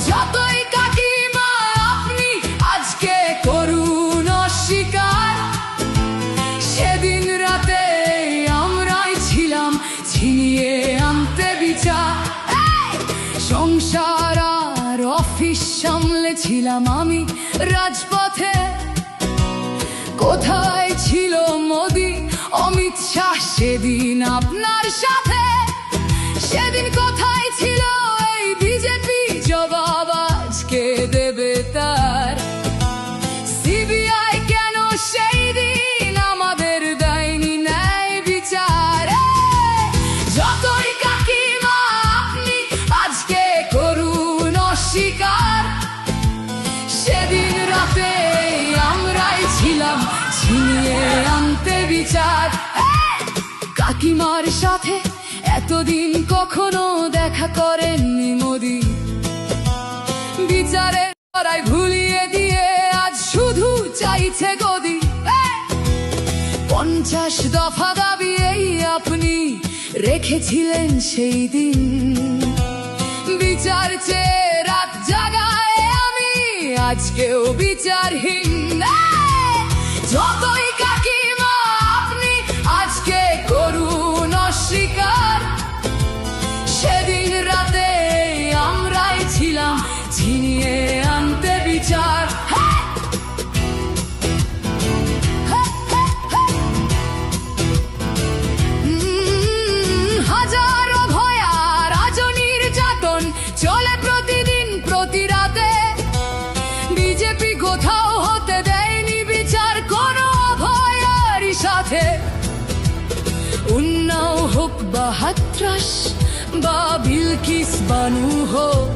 যতই কাকিমা আপনি আজকে করুন অস্বীকার, সেদিন রাতে আমরাই ছিলাম ছিনিয়ে আনতে বিচার। সংসার আর অফিস সামলেছিলাম আমি রাজপথে, কোথায় ছিল মোদি অমিত শাহ সেদিন আপনার সাথে? সেদিন কোথায় ছিল এই বিজেপি, জবাব আজকে দেবে তার। সিবিআই কেন সেই দিন আমাদের দেয়নি ন্যায় বিচার? যতই কাকিমা আপনি আজকে করুন অস্বীকার, সেদিন রাতে আমরাই ছিলাম ছিনিয়ে আনতে বিচার। কাকিমার সাথে এতদিন কখনো দেখা করেননি মোদি, বিচারের লড়াই ভুলিয়ে দিয়ে আজ শুধু চাইছে গদি। 50 দফা দাবি এই আপনি রেখেছিলেন সেই দিন, বিচার চেয়ে রাত জাগায় আমি আজকেও বিচারহীন। যতই কাকিমা আপনি আজকে করুন অস্বীকার, সেদিন রাতে আমরাই ছিলাম ছিনিয়ে আনতে বিচার। হাজারো ভয়া রাজনীর যাতন চলে প্রতিদিন প্রতি রাতে, বিজেপি কোথাও হতে দেয়নি বিচার কোনো অভয়ারই সাথে। উন্নাও হোক বা হাতরাস বা বিলকিস বানু হোক,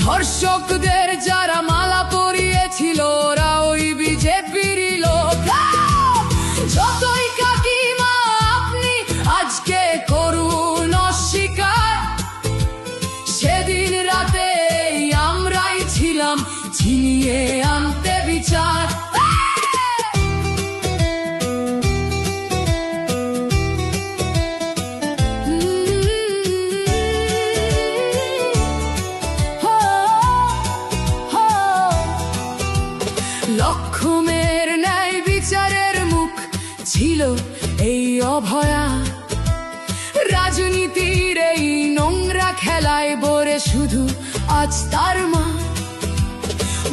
ধর্ষকদের যারা মালা পরিয়েছিল ওরা ওই বিজেপিরই লোক। যতই কাকিমা আপনি আজকে করুন অস্বীকার, সেদিন রাতে আমরাই ছিলাম ছিনিয়ে আনতে বিচার। লক্ষ্মণের ন্যায় বিচারের মুখ ছিল এই অভয়া, রাজনীতির এই নোংরা খেলায় বরে শুধু আজ তার মা।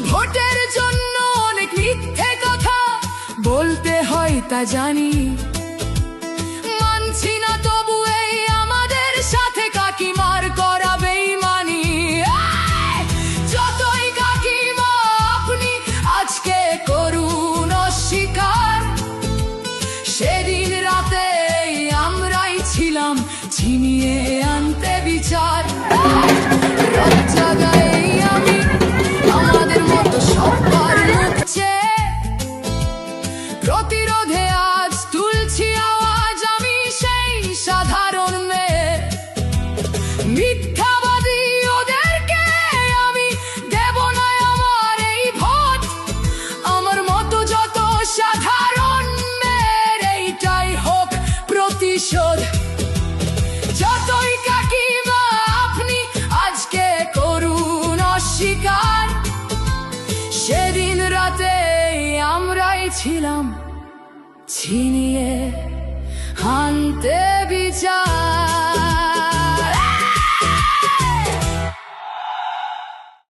ভোটের জন্য অনেক মিথ্যে কথা বলতে হয় তা জানি, মানছি না তবু এই আমাদের সাথে কাকিমার করা বেইমানি। যতই কাকিমা আপনি আজকে করুন অস্বীকার, সেদিন রাতে আমরাই ছিলাম ছিনিয়ে আনতে বিচার। রাত জাগাই আমি আমাদের মতো সবার মুখছে, প্রতিরোধে আজ তুলছি আওয়াজ আমি সেই সাধারণ মেয়ে। মিথ্যাবাদী ওদেরকে আমি দেব না আমার এই ভোট, আমার মতো যত সাধারণ মেয়ের এইটাই হোক প্রতিশোধ। যতই কাকিমা আপনি আজকে করুন অস্বীকার, সেদিন রাতে আমরাই ছিলাম ছিনিয়ে আনতে বিচার।